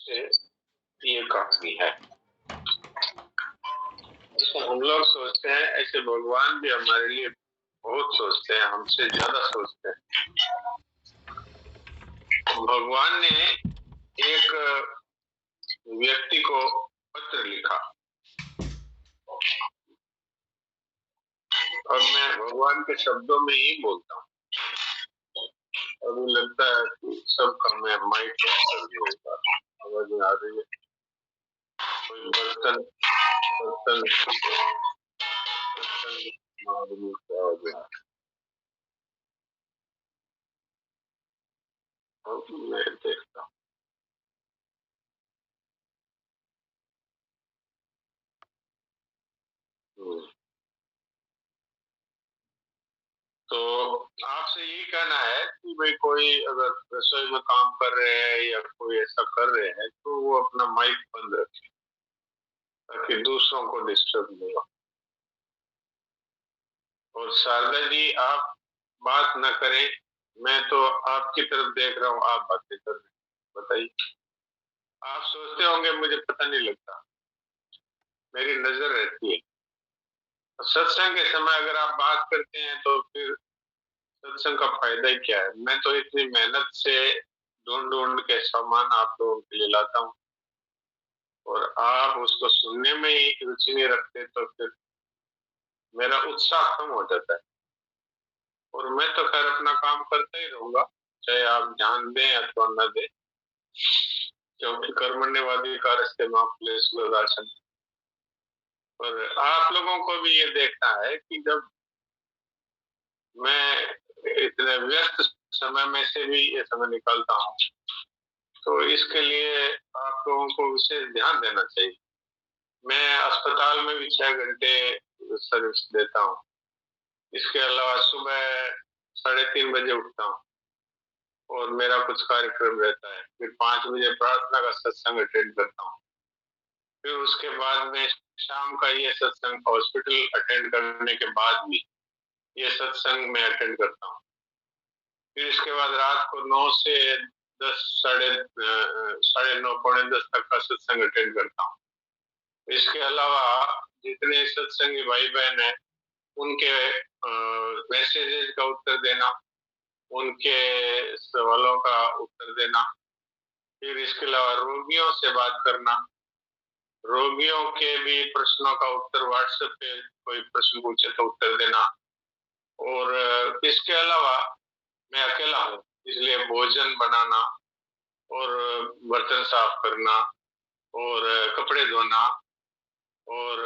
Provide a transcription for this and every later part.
से ये कहानी है। तो हम लोग सोचते हैं ऐसे भगवान भी हमारे लिए बहुत सोचते हैं, हमसे ज्यादा सोचते हैं। भगवान ने एक व्यक्ति को पत्र लिखा और मैं भगवान के शब्दों में ही बोलता हूँ। अभी लगता है कि सबका मैं माइक कर दिया होगा, आवाज में आ रही है। कोई बर्तन बर्तन बर्तन मारने की आवाज है। मैं देखता हूँ। तो आपसे यही कहना है कि भाई कोई अगर रसोई में काम कर रहे हैं या कोई ऐसा कर रहे हैं तो वो अपना माइक बंद रखे ताकि दूसरों को डिस्टर्ब नहीं हो। और शारदा जी आप बात न करें, मैं तो आपकी तरफ देख रहा हूँ, आप बातें कर रहे हैं। बताइए, आप सोचते होंगे मुझे पता नहीं लगता, मेरी नजर रहती है। सत्संग के समय अगर आप बात करते हैं तो फिर सत्संग का फायदा ही क्या है। मैं तो इतनी मेहनत से ढूंढ ढूंढ के सामान आप लोगों के लिए लाता हूँ और आप उसको सुनने में ही रुचि नहीं रखते तो फिर मेरा उत्साह कम हो जाता है। और मैं तो खैर अपना काम करता ही रहूंगा, चाहे आप ध्यान दें अथवा न दें, क्योंकि कर्मण्यवाधिकारस्ते मां फलेषु कदाचन। पर आप लोगों को भी ये देखना है कि जब मैं इतने व्यस्त समय में से भी ये समय निकालता हूँ तो इसके लिए आप लोगों को विशेष ध्यान देना चाहिए। मैं अस्पताल में भी 6 घंटे सर्विस देता हूँ। इसके अलावा सुबह 3:30 बजे उठता हूँ और मेरा कुछ कार्यक्रम रहता है। फिर 5 बजे प्रार्थना का सत्संग अटेंड करता हूँ। फिर उसके बाद में शाम का ये सत्संग, हॉस्पिटल अटेंड करने के बाद भी ये सत्संग में अटेंड करता हूँ। फिर इसके बाद रात को 9 से 10, साढ़े 9 पौने 10 तक का सत्संग अटेंड करता हूँ। इसके अलावा जितने सत्संगी भाई बहन है उनके मैसेजेस का उत्तर देना, उनके सवालों का उत्तर देना, फिर इसके अलावा रोगियों से बात करना, रोगियों के भी प्रश्नों का उत्तर व्हाट्सएप पे कोई प्रश्न पूछे तो उत्तर देना। और इसके अलावा मैं अकेला हूँ इसलिए भोजन बनाना और बर्तन साफ करना और कपड़े धोना और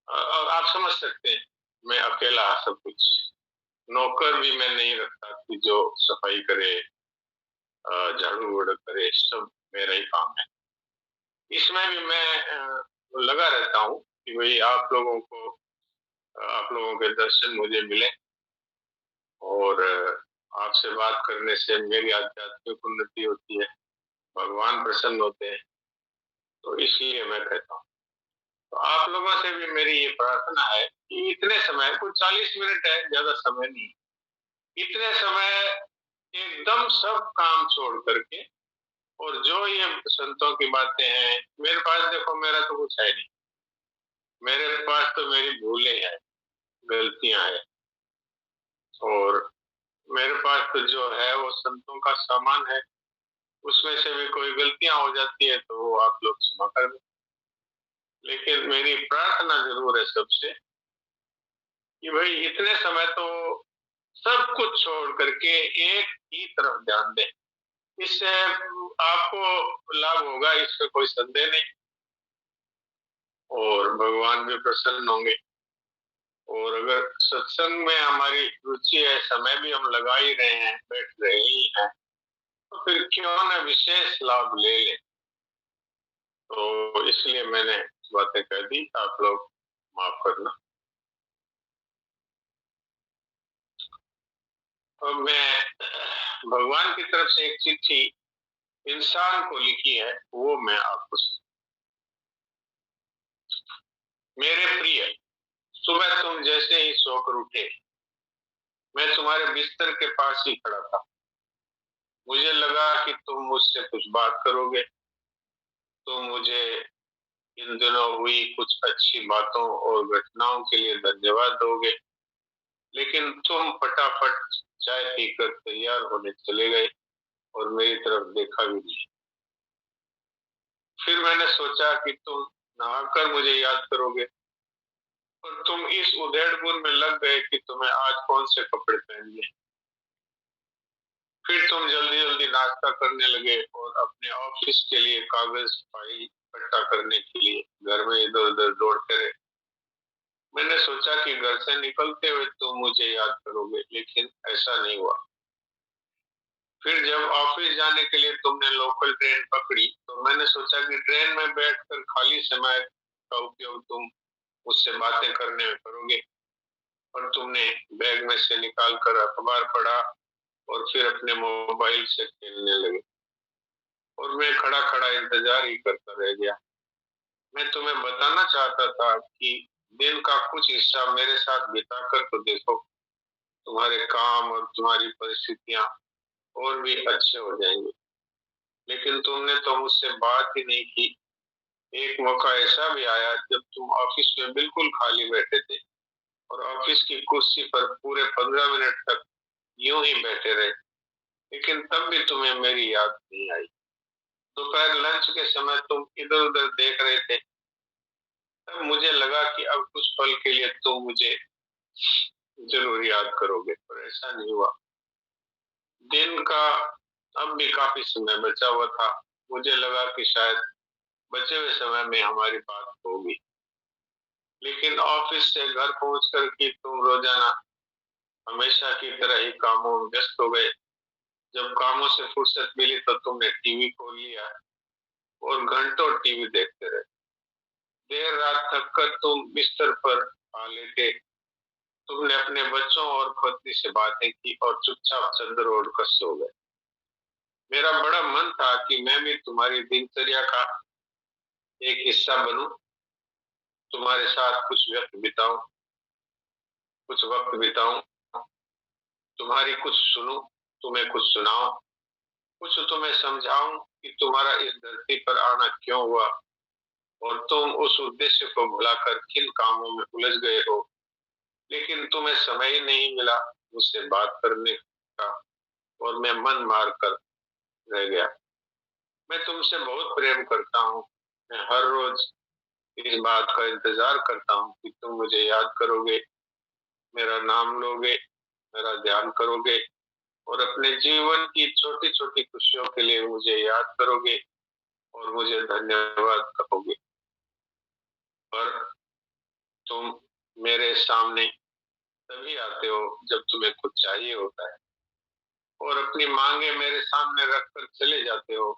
आप समझ सकते हैं मैं अकेला सब कुछ। नौकर भी मैं नहीं रखता कि जो सफाई करे, झाड़ू वाड़ू करे, सब मेरा ही काम है। इसमें भी मैं लगा रहता हूँ कि भाई आप लोगों को, आप लोगों के दर्शन मुझे मिले और आपसे बात करने से मेरी आध्यात्मिक उन्नति होती है, भगवान प्रसन्न होते हैं। तो इसलिए मैं कहता हूँ, तो आप लोगों से भी मेरी ये प्रार्थना है कि इतने समय, कुछ 40 मिनट है, ज्यादा समय नहीं, इतने समय एकदम सब काम छोड़ करके और जो ये संतों की बातें हैं, मेरे पास देखो मेरा तो कुछ है नहीं, मेरे पास तो मेरी भूलें हैं, गलतियां हैं और मेरे पास तो जो है वो संतों का सामान है। उसमें से भी कोई गलतियां हो जाती है तो वो आप लोग क्षमा कर दें। लेकिन मेरी प्रार्थना जरूर है सबसे कि भाई इतने समय तो सब कुछ छोड़ करके एक ही तरफ ध्यान दें। इससे आपको लाभ होगा, इसमें कोई संदेह नहीं, और भगवान भी प्रसन्न होंगे। और अगर सत्संग में हमारी रुचि है, समय भी हम लगा ही रहे हैं, बैठ रहे ही हैं, तो फिर क्यों ना विशेष लाभ ले लें। तो इसलिए मैंने बातें कह दी, आप लोग माफ करना। और मैं भगवान की तरफ से एक चिट्ठी इंसान को लिखी है, वो मैं आपको मेरे प्रिय, सुबह तुम जैसे ही सोकर उठे मैं तुम्हारे बिस्तर के पास ही खड़ा था। मुझे लगा कि तुम मुझसे कुछ बात करोगे, तुम मुझे इन दिनों हुई कुछ अच्छी बातों और घटनाओं के लिए धन्यवाद दोगे, लेकिन तुम फटाफट चाय पीकर तैयार होने चले गए और मेरी तरफ देखा भी नहीं। फिर मैंने सोचा कि तुम नहाकर मुझे याद करोगे, और तुम इस उधेड़-बुन में लग गए कि तुम्हें आज कौन से कपड़े पहनने। फिर तुम जल्दी-जल्दी नाश्ता करने लगे और अपने ऑफिस के लिए कागज फाइल इकट्ठा करने के लिए घर में इधर-उधर दौड़ते रहे। मैंने सोचा कि घर से निकलते हुए तुम मुझे याद करोगे, लेकिन ऐसा नहीं हुआ। फिर जब ऑफिस जाने के लिए तुमने लोकल ट्रेन पकड़ी, तो मैंने सोचा कि ट्रेन में बैठकर खाली समय का उपयोग तुम मुझसे बातें करने में करोगे, और तुमने बैग में से निकाल कर अखबार पढ़ा और फिर अपने मोबाइल से खेलने लगे, और मैं खड़ा-खड़ा इंतजार ही करता रह गया। मैं तुम्हें बताना चाहता था कि दिन का कुछ हिस्सा मेरे साथ बिताकर तो देखो, तुम्हारे काम और तुम्हारी परिस्थितियां और भी अच्छे हो जाएंगे। लेकिन तुमने तो मुझसे बात ही नहीं की। एक मौका ऐसा भी आया जब तुम ऑफिस में बिल्कुल खाली बैठे थे और ऑफिस की कुर्सी पर पूरे 15 मिनट तक यूं ही बैठे रहे, लेकिन तब भी तुम्हें मेरी याद नहीं आई। दोपहर लंच के समय तुम इधर उधर देख रहे थे, तब मुझे लगा कि अब कुछ पल के लिए तुम मुझे जरूर याद करोगे, पर ऐसा नहीं हुआ। दिन का अब भी काफी समय बचा हुआ था। मुझे लगा कि शायद बचे हुए समय में हमारी बात होगी, लेकिन ऑफिस से घर पहुंचकर कि तुम रोजाना हमेशा की तरह ही कामों में व्यस्त हो गए। जब कामों से फुर्सत मिली तो तुमने टीवी खोल लिया और घंटों टीवी देखते रहे। देर रात थक कर तुम बिस्तर पर आ लेटे। तुमने अपने बच्चों और पत्नी से बातें की और चुपचाप चादर ओढ़कर सो गए। मेरा बड़ा मन था कि मैं भी तुम्हारी दिनचर्या का एक हिस्सा बनूं, तुम्हारे साथ कुछ वक्त बिताऊं, तुम्हारी कुछ सुनूं, तुम्हें कुछ सुनाऊं, कुछ तुम्हें समझाऊं कि तुम्हारा इस धरती पर आना क्यों हुआ, और तुम उस उद्देश्य को भुलाकर किन कामों में उलझ गए हो। लेकिन तुम्हें समय ही नहीं मिला मुझसे बात करने का, और मैं मन मार कर रह गया। मैं तुमसे बहुत प्रेम करता हूँ। मैं हर रोज इस बात का इंतजार करता हूँ कि तुम मुझे याद करोगे, मेरा नाम लोगे, मेरा ध्यान करोगे, और अपने जीवन की छोटी छोटी खुशियों के लिए मुझे याद करोगे और मुझे धन्यवाद कहोगे। पर तुम मेरे सामने तभी आते हो जब तुम्हें कुछ चाहिए होता है, और अपनी मांगे मेरे सामने रखकर चले जाते हो,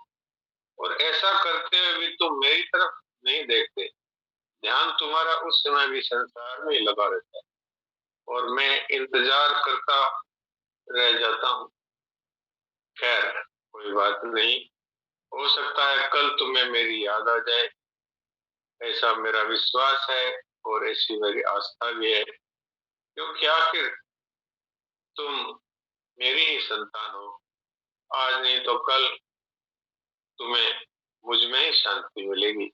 और ऐसा करते हुए भी तुम मेरी तरफ नहीं देखते। ध्यान तुम्हारा उस समय भी संसार में ही लगा रहता है, और मैं इंतजार करता रह जाता हूँ। खैर, कोई बात नहीं। हो सकता है कल तुम्हें मेरी याद आ जाए, ऐसा मेरा विश्वास है और ऐसी मेरी आस्था भी है, क्योंकि आखिर तुम मेरी ही संतान हो। आज नहीं तो कल तुम्हें मुझ में ही शांति मिलेगी।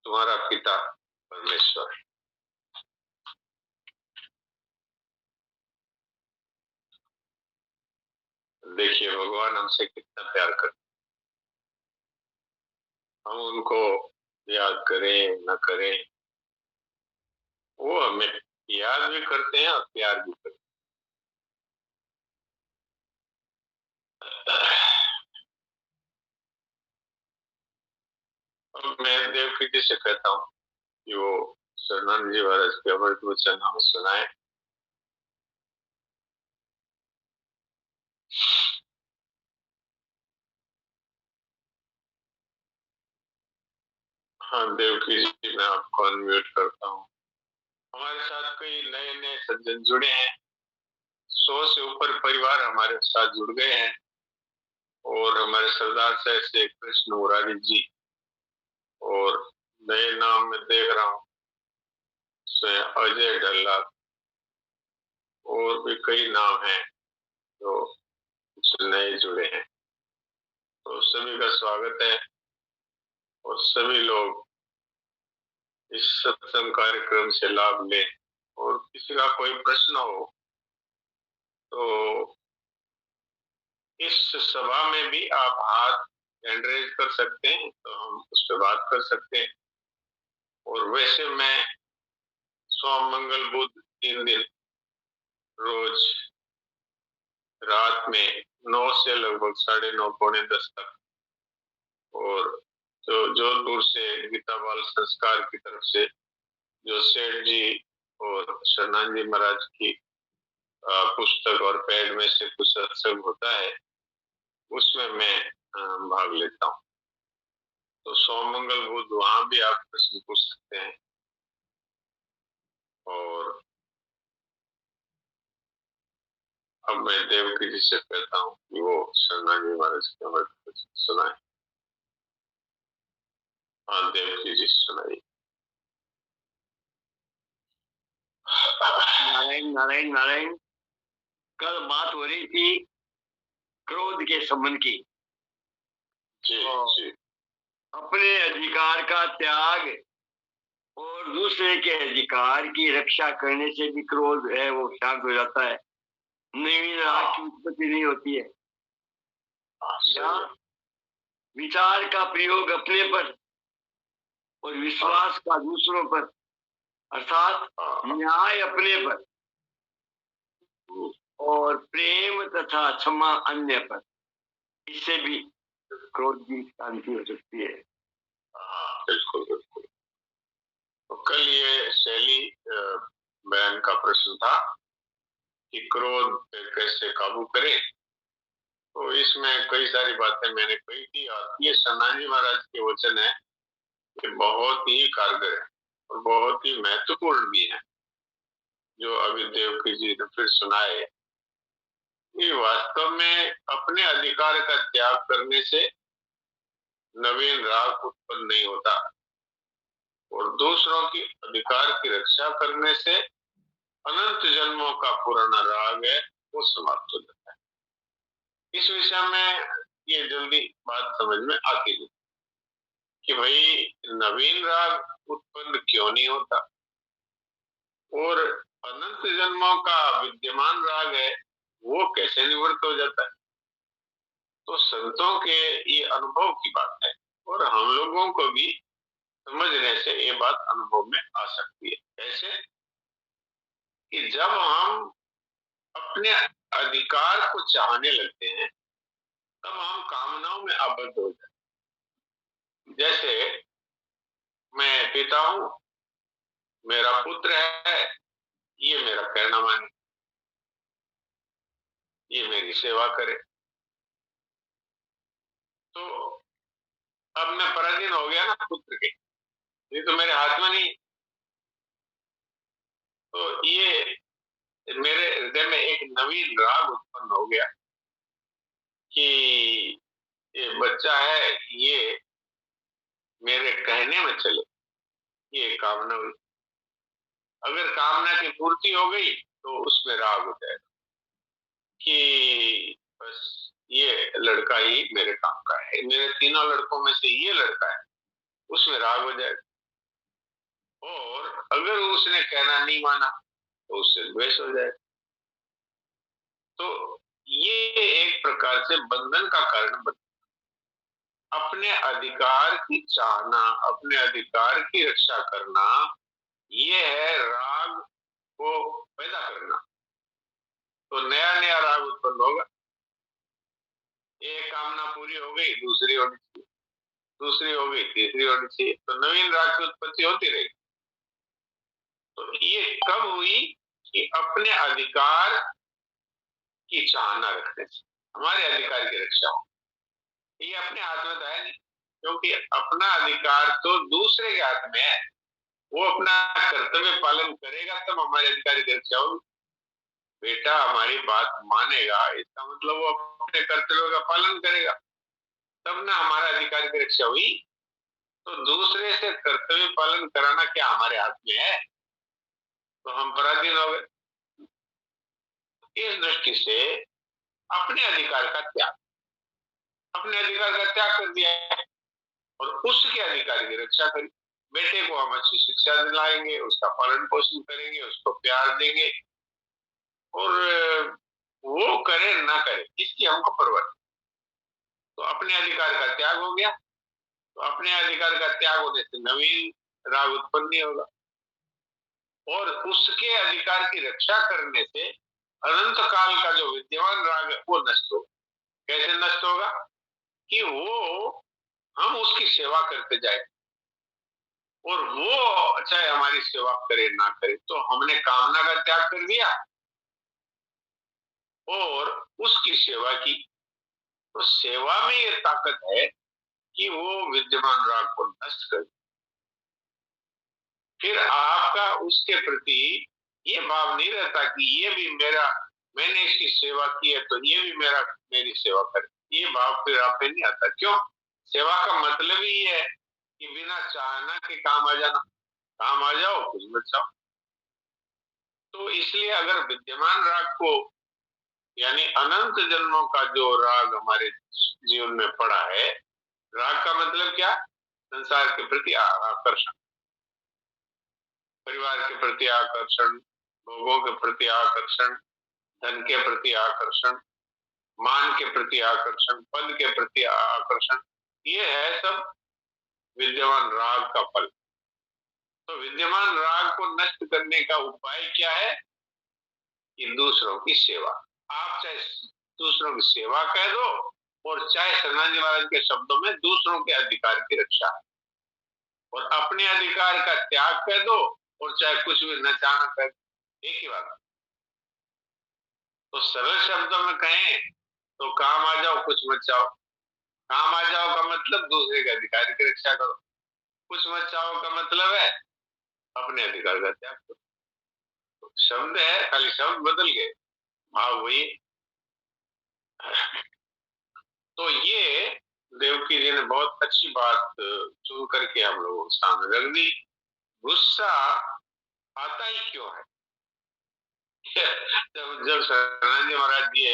तुम्हारा पिता परमेश्वर। देखिए, भगवान हमसे कितना प्यार करते। हम उनको याद करें न करें, वो हमें याद भी करते हैं और प्यार भी करते हैं। अब मैं देवकी जी से कहता हूँ कि वो शरणानंद जी महाराज के अमृत वचन हमें सुनाए। हाँ देवकी जी, मैं आपको अनम्यूट करता हूँ। हमारे साथ कई नए नए सज्जन जुड़े हैं। 100 से ऊपर परिवार हमारे साथ जुड़ गए हैं, और हमारे सरदार साहब से कृष्ण मुरारी जी, और नए नाम में देख रहा हूँ उसमें अजय डल्ला, और भी कई नाम हैं जो से नए जुड़े हैं, तो सभी का स्वागत है। और सभी लोग इस सत्संग कार्यक्रम से लाभ लें। और किसी का कोई प्रश्न हो तो इस सभा में भी आप हाथ हैंड रेज कर सकते हैं, तो हम उस पर बात कर सकते हैं। और वैसे मैं सोम मंगल बुध 3 दिन रोज रात में 9 से लगभग 9:30 9:45 तक, और जो जोधपुर से गीता बाल संस्कार की तरफ से जो सेठ जी और शरणान जी महाराज की पुस्तक और पैड में से कुछ सत्संग होता है, उसमें मैं भाग लेता हूँ। तो सोम मंगल बुध वहां भी आप प्रश्न पूछ सकते हैं। और अब मैं देवकी जी से कहता हूँ कि वो शरणान जी महाराज के हमें कुछ सुनाए। हाँ देवकी जी सुनाइए। नारायण नारायण नारायण। कल बात हो रही थी क्रोध के संबंध की। जी जी। अपने अधिकार का त्याग और दूसरे के अधिकार की रक्षा करने से भी क्रोध है वो शांत हो जाता है, नई राग की उत्पत्ति नहीं होती है। या विचार का प्रयोग अपने पर और विश्वास का दूसरों पर, अर्थात न्याय अपने पर और प्रेम तथा क्षमा अन्य पर, इससे भी क्रोध की शांति हो सकती है। बिल्कुल बिल्कुल। तो कल ये शैली बहन का प्रश्न था कि क्रोध पे कैसे काबू करें। तो इसमें कई सारी बातें मैंने कही थी, और ये शरणान जी महाराज के वचन है, ये बहुत ही कारगर है और बहुत ही महत्वपूर्ण भी है, जो अभी देवकी जी ने फिर सुनाए। ये वास्तव में अपने अधिकार का त्याग करने से नवीन राग उत्पन्न नहीं होता, और दूसरों की अधिकार की रक्षा करने से अनंत जन्मों का पुराना राग है वो समाप्त हो जाता है। इस विषय में ये जल्दी बात समझ में आती है कि भाई नवीन राग उत्पन्न क्यों नहीं होता, और अनंत जन्मों का विद्यमान राग है वो कैसे निवृत्त हो जाता है। तो संतों के ये अनुभव की बात है, और हम लोगों को भी समझने से ये बात अनुभव में आ सकती है। कैसे कि जब हम अपने अधिकार को चाहने लगते हैं, तब हम कामनाओं में आबद्ध हो जाते हैं। जैसे मैं पिता हूं, मेरा पुत्र है, ये मेरा कहना माने, ये मेरी सेवा करे। तो अब मैं पराधीन हो गया ना पुत्र के, ये तो मेरे हाथ में नहीं। तो ये मेरे हृदय में एक नवीन राग उत्पन्न हो गया कि ये बच्चा है, ये मेरे कहने में चले, ये कामना हुई। अगर कामना की पूर्ति हो गई तो उसमें राग हो जाएगा कि बस ये लड़का ही मेरे काम का है, मेरे तीनों लड़कों में से ये लड़का है, उसमें राग हो जाएगा। और अगर उसने कहना नहीं माना तो उससे द्वेष हो जाएगा। तो ये एक प्रकार से बंधन का कारण बनता है। अपने अधिकार की चाहना, अपने अधिकार की रक्षा करना, ये है राग को पैदा करना। तो नया नया राग उत्पन्न होगा। एक कामना पूरी हो गई, दूसरी होनी चाहिए, दूसरी हो गई, तीसरी होनी चाहिए, तो नवीन राग की उत्पत्ति होती रहेगी। तो ये कब हुई कि अपने अधिकार की चाहना रखने से हमारे अधिकार की रक्षा हो। ये अपने हाथ में तो है नहीं, क्योंकि अपना अधिकार तो दूसरे के हाथ में है। वो अपना कर्तव्य पालन करेगा तब हमारे अधिकार की रक्षा होगी। बेटा हमारी बात मानेगा, इसका मतलब वो अपने कर्तव्यों का पालन करेगा, तब ना हमारा अधिकार की रक्षा हुई। तो दूसरे से कर्तव्य पालन कराना क्या हमारे हाथ में है? तो हम पराधीन हो गए। इस दृष्टि से अपने अधिकार का त्याग, अपने अधिकार का त्याग कर दिया और उसके अधिकार की रक्षा करी। बेटे को हम अच्छी शिक्षा दिलाएंगे, उसका पालन पोषण करेंगे, उसको प्यार देंगे और वो करे ना करे इसकी हमको परवाह नहीं। तो अपने अधिकार का त्याग हो गया। तो अपने अधिकार का त्याग होने से नवीन राग उत्पन्न नहीं होगा और उसके अधिकार की रक्षा करने से अनंत काल का जो विद्यमान राग है वो नष्ट होगा। कैसे नष्ट होगा? कि वो हम उसकी सेवा करते जाए और वो चाहे हमारी सेवा करे ना करे, तो हमने कामना का त्याग कर दिया और उसकी सेवा की। तो सेवा में ये ताकत है कि वो विद्यमान राग को नष्ट कर। फिर आपका उसके प्रति ये भाव नहीं रहता कि ये भी मेरा, मैंने इसकी सेवा की है तो ये भी मेरी सेवा करे। ये भाव फिर आप पे नहीं आता। क्यों? सेवा का मतलब ही है कि बिना चाहना के काम आ जाना, काम आ जाओ कुछ बचाओ। तो इसलिए अगर विद्यमान राग को, यानी अनंत जन्मों का जो राग हमारे जीवन में पड़ा है, राग का मतलब क्या? संसार के प्रति आकर्षण, परिवार के प्रति आकर्षण, भोगों के प्रति आकर्षण, धन के प्रति आकर्षण, मान के प्रति आकर्षण, पद के प्रति आकर्षण, ये है सब विद्यमान राग का फल। तो विद्यमान राग को नष्ट करने का उपाय क्या है? कि दूसरों की सेवा। आप चाहे दूसरों की सेवा कह दो और चाहे सनातन जी महाराज के शब्दों में दूसरों के अधिकार की रक्षा, और अपने अधिकार का त्याग कह दो और चाहे कुछ भी न चाहना कह दो, एक ही बात। तो सरल शब्दों में कहें तो काम आ जाओ कुछ मत चाहो। काम आ जाओ का मतलब दूसरे के अधिकार की रक्षा करो, कुछ मत चाहो का मतलब है अपने अधिकार का त्याग करो। तो शब्द है, खाली शब्द बदल गए, भाव वही। तो ये देवकी जी ने बहुत अच्छी बात चुन करके हम लोगों के सामने रख दी। गुस्सा आता ही क्यों है? जब सनातन जी महाराज जी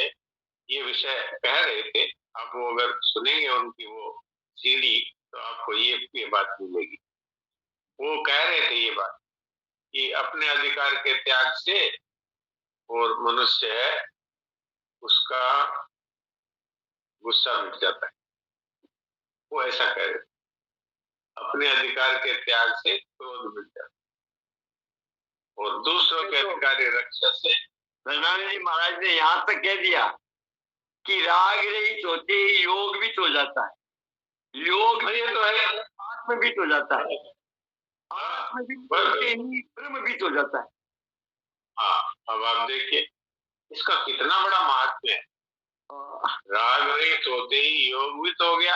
ये विषय कह रहे थे, आप वो अगर सुनेंगे उनकी वो सीडी तो आपको ये बात मिलेगी। वो कह रहे थे ये बात कि अपने अधिकार के त्याग से और मनुष्य है उसका गुस्सा मिट जाता है। वो ऐसा कह रहे थे, अपने अधिकार के त्याग से क्रोध मिट जाता है और दूसरों के अधिकार की रक्षा से। सनातन जी महाराज ने यहाँ तक कह दिया कि राग रहित होते ही योग भी हो जाता है, योग भी तो है, आत्म भी हो जाता है, आत्म भी होते ही ब्रह्म भी हो जाता है। हाँ, अब आप देखिए इसका कितना बड़ा महत्व है। राग रहित होते ही योगवित हो गया,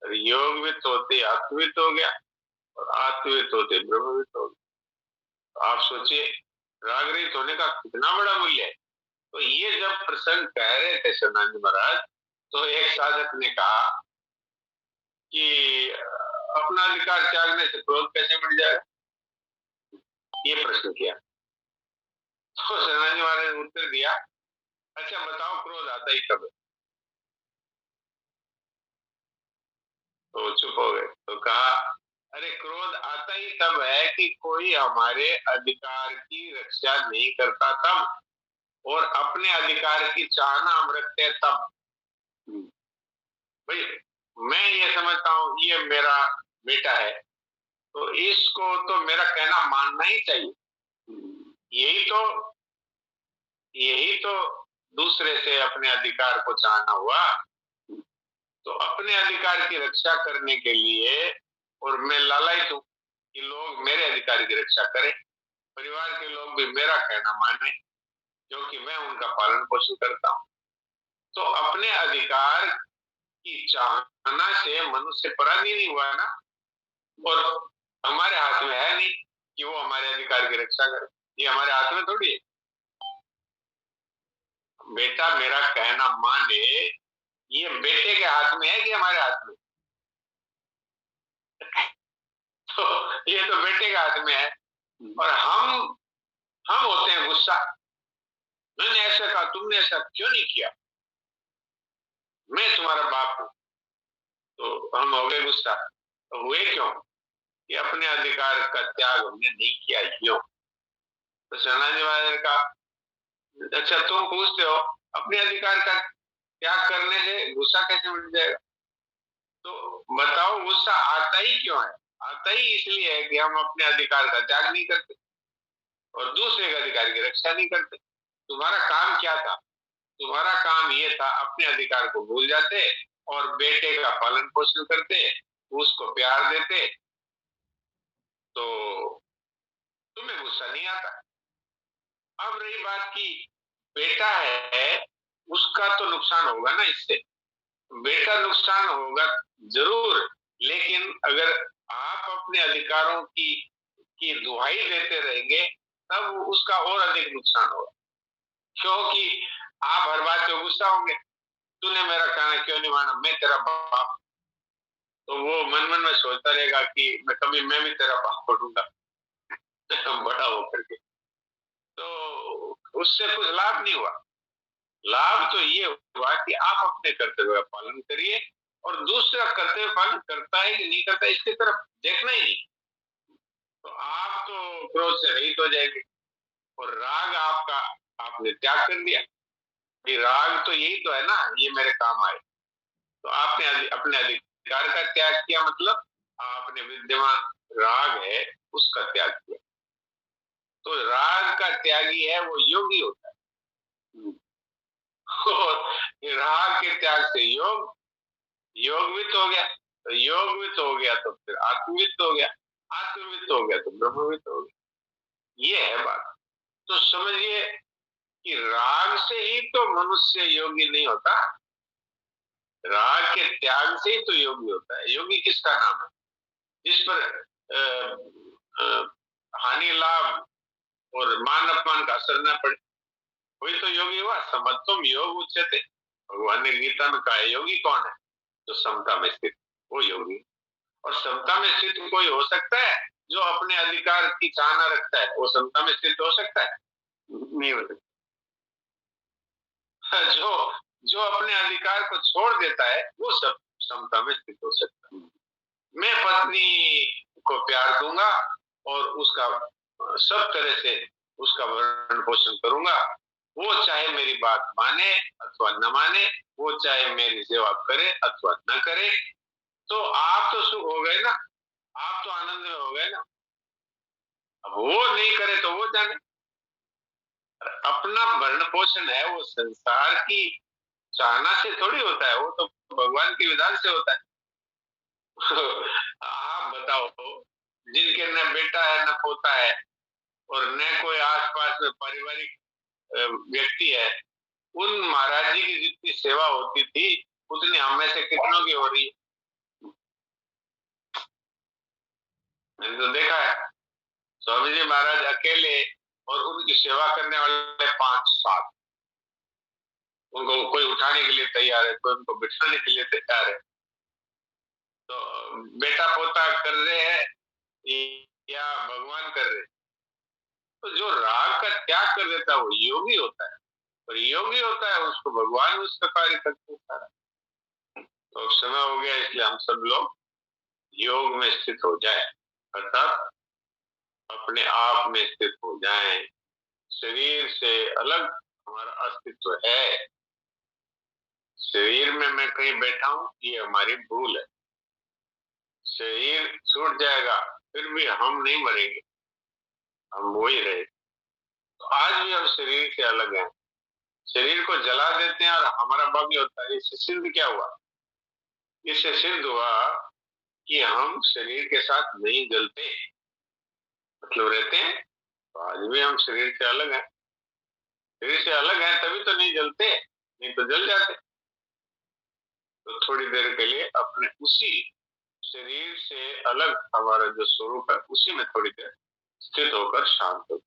योगवित होते आत्मवित हो गया और आत्मवित होते ब्रह्मवित हो गया। तो आप सोचिए राग रहित होने का कितना बड़ा मूल्य है। तो ये जब प्रसंग कह रहे थे सनातन जी महाराज, तो एक साधक ने कहा कि अपना अधिकार त्यागने से क्रोध कैसे मिट जाएगा, ये प्रश्न किया। तो सनातन जी महाराज ने उत्तर दिया, अच्छा बताओ क्रोध आता ही कब है? तो चुप हो गए। तो कहा अरे क्रोध आता ही तब है कि कोई हमारे अधिकार की रक्षा नहीं करता तब, और अपने अधिकार की चाहना हम रखते हैं तब। भाई मैं ये समझता हूँ ये मेरा बेटा है तो इसको तो मेरा कहना मानना ही चाहिए। यही तो दूसरे से अपने अधिकार को चाहना हुआ। तो अपने अधिकार की रक्षा करने के लिए, और मैं लालच हूं कि लोग मेरे अधिकार की रक्षा करें, परिवार के लोग भी मेरा कहना माने क्योंकि मैं उनका पालन पोषण करता हूं। तो अपने अधिकार की चाहना से मनुष्य पराधीन नहीं हुआ ना, और हमारे हाथ में है नहीं कि वो हमारे अधिकार की रक्षा करे। ये हमारे हाथ में थोड़ी है। बेटा मेरा कहना माने, ये बेटे के हाथ में है कि हमारे हाथ में? तो ये तो बेटे के हाथ में है। और हम होते हैं गुस्सा, मैंने ऐसा कहा, तुमने ऐसा क्यों नहीं किया? मैं तुम्हारा बाप हूं। तो हम हो गए गुस्सा। तो हुए क्यों? कि अपने अधिकार का त्याग हमने नहीं किया, क्यों? तो शरणाजी महाराज ने कहा, अच्छा तुम पूछते हो अपने अधिकार का त्याग करने से गुस्सा कैसे मिट जाएगा? तो बताओ गुस्सा आता ही क्यों है? आता ही इसलिए है कि हम अपने अधिकार का त्याग नहीं करते और दूसरे के अधिकार की रक्षा नहीं करते। तुम्हारा काम क्या था? तुम्हारा काम ये था अपने अधिकार को भूल जाते और बेटे का पालन पोषण करते, उसको प्यार देते, तो तुम्हें गुस्सा नहीं आता। अब रही बात की बेटा है, उसका तो नुकसान होगा ना इससे। बेटा नुकसान होगा जरूर, लेकिन अगर आप अपने अधिकारों की दुहाई देते रहेंगे तब उसका और अधिक नुकसान होगा। क्योंकि आप हर बात पे गुस्सा होंगे, तूने मेरा कहना क्यों नहीं माना, मैं तेरा बाप। तो वो मन मन में सोचता रहेगा कि मैं कभी मैं भी तेरा बाप बनूंगा बड़ा होकर के। तो उससे कुछ लाभ नहीं हुआ। लाभ तो ये हुआ कि आप अपने कर्तव्य का पालन करिए और दूसरा कर्तव्य पालन करता है कि नहीं करता इसकी तरफ देखना ही नहीं। तो आप तो क्रोध से रहित हो जाएंगे और राग आपका आपने त्याग कर दिया। कि राग तो यही तो है ना, ये मेरे काम आए। तो आपने अपने अधिकार का त्याग किया, मतलब आपने विद्यमान राग है उसका त्याग किया। तो राग का त्यागी है वो योगी होता है। और राग के त्याग से योग योगवित हो गया। तो योगवित हो गया तो फिर आत्मवित हो गया, आत्मवित हो गया तो ब्रह्मवित हो गया। ये है बात। तो समझिए कि राग से ही तो मनुष्य योगी नहीं होता, राग के त्याग से ही तो योगी होता है। योगी किसका नाम है? जिस पर अ, अ, हानि लाभ और मान अपमान का असर न पड़े, वही तो योगी हुआ। समत्वम योग उच्यते, भगवान ने गीता में कहा है योगी कौन है? जो समता में स्थित, वो योगी। और समता में स्थित कोई हो सकता है जो अपने अधिकार की चाहना रखता है, वो समता में स्थित हो सकता है? नहीं हो सकता। जो जो अपने अधिकार को छोड़ देता है वो सब समता में स्थित हो सकता है। मैं पत्नी को प्यार दूंगा और उसका सब तरह से उसका भरण पोषण करूंगा, वो चाहे मेरी बात माने अथवा न माने, वो चाहे मेरी सेवा करे अथवा न करे, तो आप तो सुख हो गए ना, आप तो आनंद में हो गए ना। अब वो नहीं करे तो वो जाने। अपना भरण पोषण है वो संसार की चाहना से थोड़ी होता है, वो तो भगवान के विधान से होता है। आप बताओ, जिनके न बेटा है न पोता है और न कोई आसपास में पारिवारिक व्यक्ति है, उन महाराज जी की जितनी सेवा होती थी उतनी हम में से कितनों की हो रही है? मैंने तो देखा है, स्वामी जी महाराज अकेले और उनकी सेवा करने वाले 5-7, उनको कोई उठाने के लिए तैयार है, कोई उनको बिठाने के लिए तैयार है। तो बेटा पोता कर रहे हैं या भगवान कर रहे हैं? तो जो राग का त्याग कर देता है वो योगी होता है, और योगी होता है उसको भगवान उसका कार्य करते हैं। तो अब समय हो गया, इसलिए हम सब लोग योग में स्थित हो जाए, अर्थात अपने आप में स्थित हो जाएं। शरीर से अलग हमारा अस्तित्व है। शरीर में मैं कहीं बैठा हूं, ये हमारी भूल है। शरीर छूट जाएगा फिर भी हम नहीं मरेंगे, हम वो ही रहे। तो आज भी हम शरीर से अलग हैं, शरीर को जला देते हैं और हमारा भव्य होता है। इससे सिद्ध क्या हुआ? इससे सिद्ध हुआ कि हम शरीर के साथ नहीं जलते, मतलब रहते हैं। तो आज भी हम शरीर से अलग हैं। शरीर से अलग हैं तभी तो नहीं जलते, नहीं तो जल जाते। तो थोड़ी देर के लिए अपने उसी शरीर से अलग हमारा जो स्वरूप है उसी में थोड़ी देर स्थित होकर शांत हो।